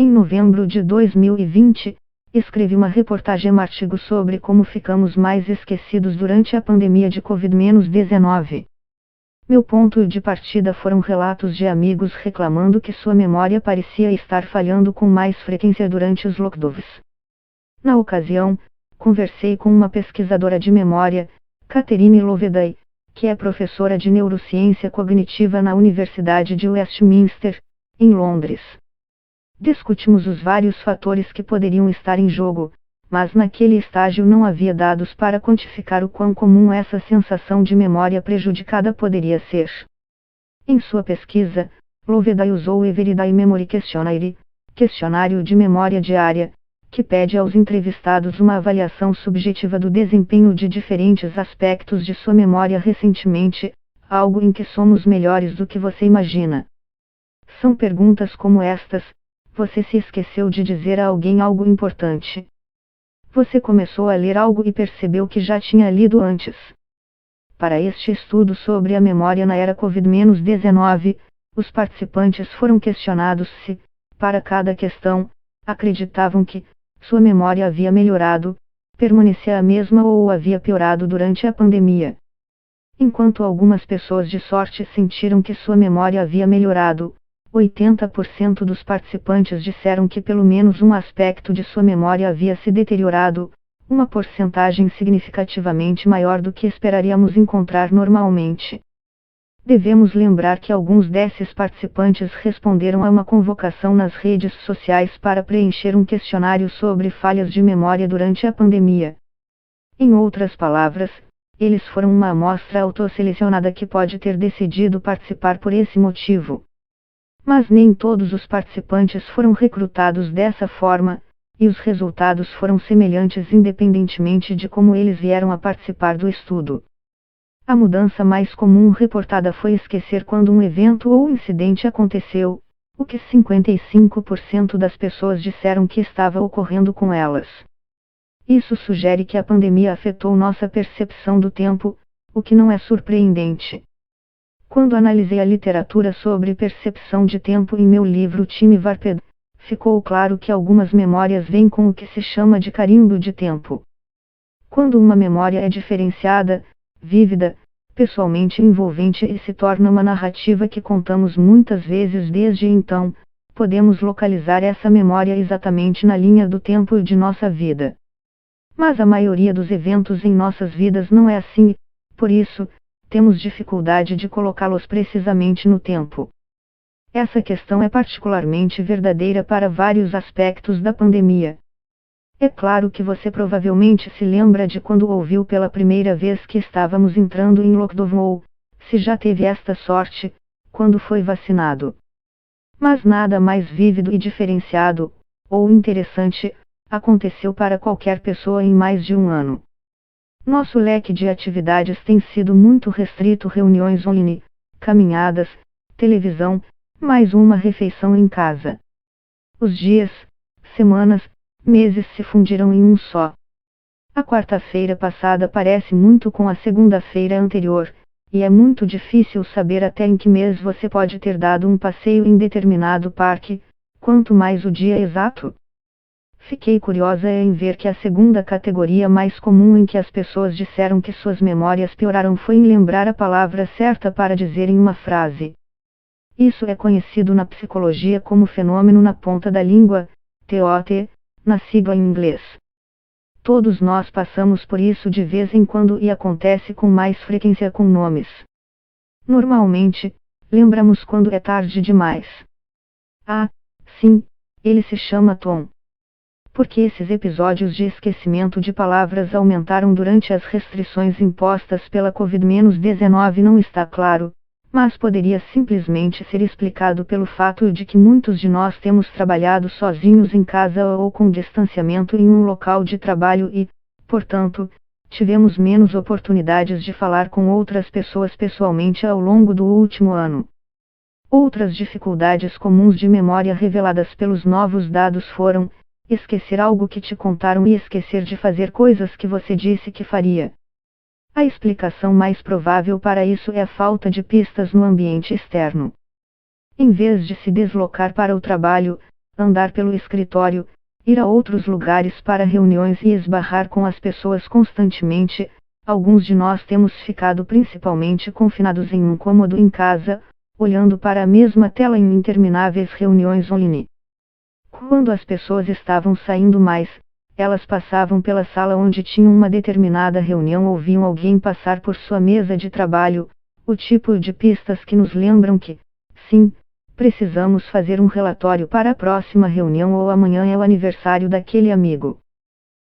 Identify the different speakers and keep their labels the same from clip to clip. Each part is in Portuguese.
Speaker 1: Em novembro de 2020, escrevi uma reportagem artigo sobre como ficamos mais esquecidos durante a pandemia de Covid-19. Meu ponto de partida foram relatos de amigos reclamando que sua memória parecia estar falhando com mais frequência durante os lockdowns. Na ocasião, conversei com uma pesquisadora de memória, Catherine Loveday, que é professora de neurociência cognitiva na Universidade de Westminster, em Londres. Discutimos os vários fatores que poderiam estar em jogo, mas naquele estágio não havia dados para quantificar o quão comum essa sensação de memória prejudicada poderia ser. Em sua pesquisa, Loveday usou o Everyday Memory Questionnaire, questionário de memória diária, que pede aos entrevistados uma avaliação subjetiva do desempenho de diferentes aspectos de sua memória recentemente, algo em que somos melhores do que você imagina. São perguntas como estas: você se esqueceu de dizer a alguém algo importante? Você começou a ler algo e percebeu que já tinha lido antes? Para este estudo sobre a memória na era Covid-19, os participantes foram questionados se, para cada questão, acreditavam que sua memória havia melhorado, permanecia a mesma ou havia piorado durante a pandemia. Enquanto algumas pessoas de sorte sentiram que sua memória havia melhorado, 80% dos participantes disseram que pelo menos um aspecto de sua memória havia se deteriorado, uma porcentagem significativamente maior do que esperaríamos encontrar normalmente. Devemos lembrar que alguns desses participantes responderam a uma convocação nas redes sociais para preencher um questionário sobre falhas de memória durante a pandemia. Em outras palavras, eles foram uma amostra autosselecionada que pode ter decidido participar por esse motivo. Mas nem todos os participantes foram recrutados dessa forma, e os resultados foram semelhantes independentemente de como eles vieram a participar do estudo. A mudança mais comum reportada foi esquecer quando um evento ou incidente aconteceu, o que 55% das pessoas disseram que estava ocorrendo com elas. Isso sugere que a pandemia afetou nossa percepção do tempo, o que não é surpreendente. Quando analisei a literatura sobre percepção de tempo em meu livro Time Warped, ficou claro que algumas memórias vêm com o que se chama de carimbo de tempo. Quando uma memória é diferenciada, vívida, pessoalmente envolvente e se torna uma narrativa que contamos muitas vezes desde então, podemos localizar essa memória exatamente na linha do tempo de nossa vida. Mas a maioria dos eventos em nossas vidas não é assim, por isso, temos dificuldade de colocá-los precisamente no tempo. Essa questão é particularmente verdadeira para vários aspectos da pandemia. É claro que você provavelmente se lembra de quando ouviu pela primeira vez que estávamos entrando em lockdown ou, se já teve esta sorte, quando foi vacinado. Mas nada mais vívido e diferenciado, ou interessante, aconteceu para qualquer pessoa em mais de um ano. Nosso leque de atividades tem sido muito restrito: reuniões online, caminhadas, televisão, mais uma refeição em casa. Os dias, semanas, meses se fundiram em um só. A quarta-feira passada parece muito com a segunda-feira anterior, e é muito difícil saber até em que mês você pode ter dado um passeio em determinado parque, quanto mais o dia exato. Fiquei curiosa em ver que a segunda categoria mais comum em que as pessoas disseram que suas memórias pioraram foi em lembrar a palavra certa para dizer em uma frase. Isso é conhecido na psicologia como fenômeno na ponta da língua, TOT, na sigla em inglês. Todos nós passamos por isso de vez em quando e acontece com mais frequência com nomes. Normalmente, lembramos quando é tarde demais. Ah, sim, ele se chama Tom. Porque esses episódios de esquecimento de palavras aumentaram durante as restrições impostas pela Covid-19 não está claro, mas poderia simplesmente ser explicado pelo fato de que muitos de nós temos trabalhado sozinhos em casa ou com distanciamento em um local de trabalho e, portanto, tivemos menos oportunidades de falar com outras pessoas pessoalmente ao longo do último ano. Outras dificuldades comuns de memória reveladas pelos novos dados foram esquecer algo que te contaram e esquecer de fazer coisas que você disse que faria. A explicação mais provável para isso é a falta de pistas no ambiente externo. Em vez de se deslocar para o trabalho, andar pelo escritório, ir a outros lugares para reuniões e esbarrar com as pessoas constantemente. Alguns de nós temos ficado principalmente confinados em um cômodo em casa, olhando para a mesma tela em intermináveis reuniões online. Quando as pessoas estavam saindo mais, elas passavam pela sala onde tinham uma determinada reunião ou viam alguém passar por sua mesa de trabalho, o tipo de pistas que nos lembram que, sim, precisamos fazer um relatório para a próxima reunião ou amanhã é o aniversário daquele amigo.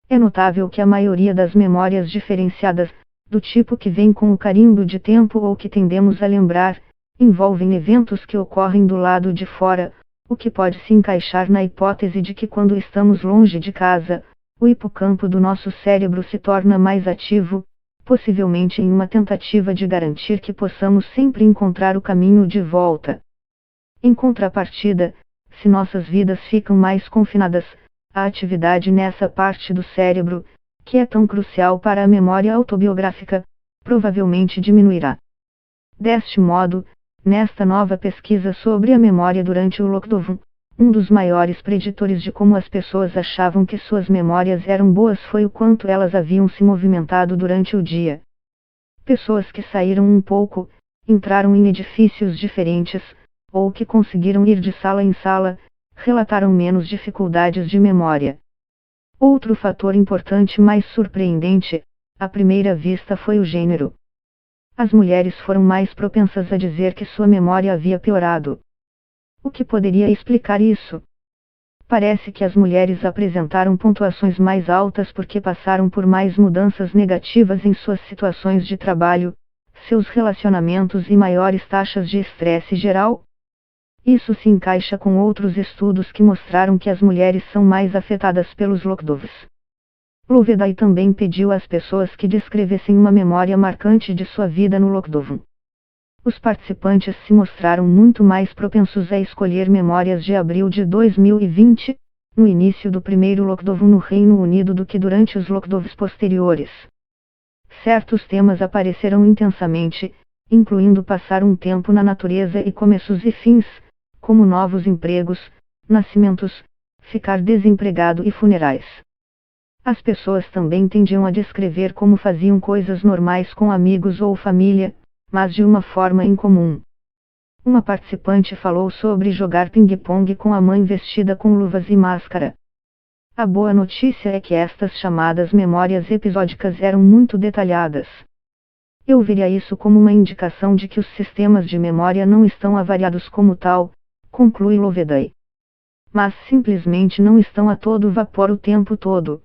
Speaker 1: É notável que a maioria das memórias diferenciadas, do tipo que vem com o carimbo de tempo ou que tendemos a lembrar, envolvem eventos que ocorrem do lado de fora, o que pode se encaixar na hipótese de que quando estamos longe de casa, o hipocampo do nosso cérebro se torna mais ativo, possivelmente em uma tentativa de garantir que possamos sempre encontrar o caminho de volta. Em contrapartida, se nossas vidas ficam mais confinadas, a atividade nessa parte do cérebro, que é tão crucial para a memória autobiográfica, provavelmente diminuirá. Deste modo, nesta nova pesquisa sobre a memória durante o lockdown, um dos maiores preditores de como as pessoas achavam que suas memórias eram boas foi o quanto elas haviam se movimentado durante o dia. Pessoas que saíram um pouco, entraram em edifícios diferentes, ou que conseguiram ir de sala em sala, relataram menos dificuldades de memória. Outro fator importante mais surpreendente, à primeira vista, foi o gênero. As mulheres foram mais propensas a dizer que sua memória havia piorado. O que poderia explicar isso? Parece que as mulheres apresentaram pontuações mais altas porque passaram por mais mudanças negativas em suas situações de trabalho, seus relacionamentos e maiores taxas de estresse geral. Isso se encaixa com outros estudos que mostraram que as mulheres são mais afetadas pelos lockdowns. Loveday também pediu às pessoas que descrevessem uma memória marcante de sua vida no lockdown. Os participantes se mostraram muito mais propensos a escolher memórias de abril de 2020, no início do primeiro lockdown no Reino Unido, do que durante os lockdowns posteriores. Certos temas apareceram intensamente, incluindo passar um tempo na natureza e começos e fins, como novos empregos, nascimentos, ficar desempregado e funerais. As pessoas também tendiam a descrever como faziam coisas normais com amigos ou família, mas de uma forma incomum. Uma participante falou sobre jogar ping-pong com a mãe vestida com luvas e máscara. A boa notícia é que estas chamadas memórias episódicas eram muito detalhadas. Eu veria isso como uma indicação de que os sistemas de memória não estão avariados como tal, conclui Loveday. Mas simplesmente não estão a todo vapor o tempo todo.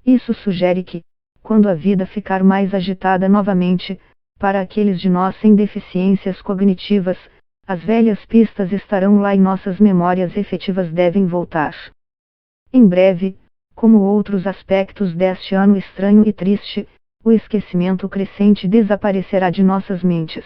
Speaker 1: Isso sugere que, quando a vida ficar mais agitada novamente, para aqueles de nós sem deficiências cognitivas, as velhas pistas estarão lá e nossas memórias efetivas devem voltar. Em breve, como outros aspectos deste ano estranho e triste, o esquecimento crescente desaparecerá de nossas mentes.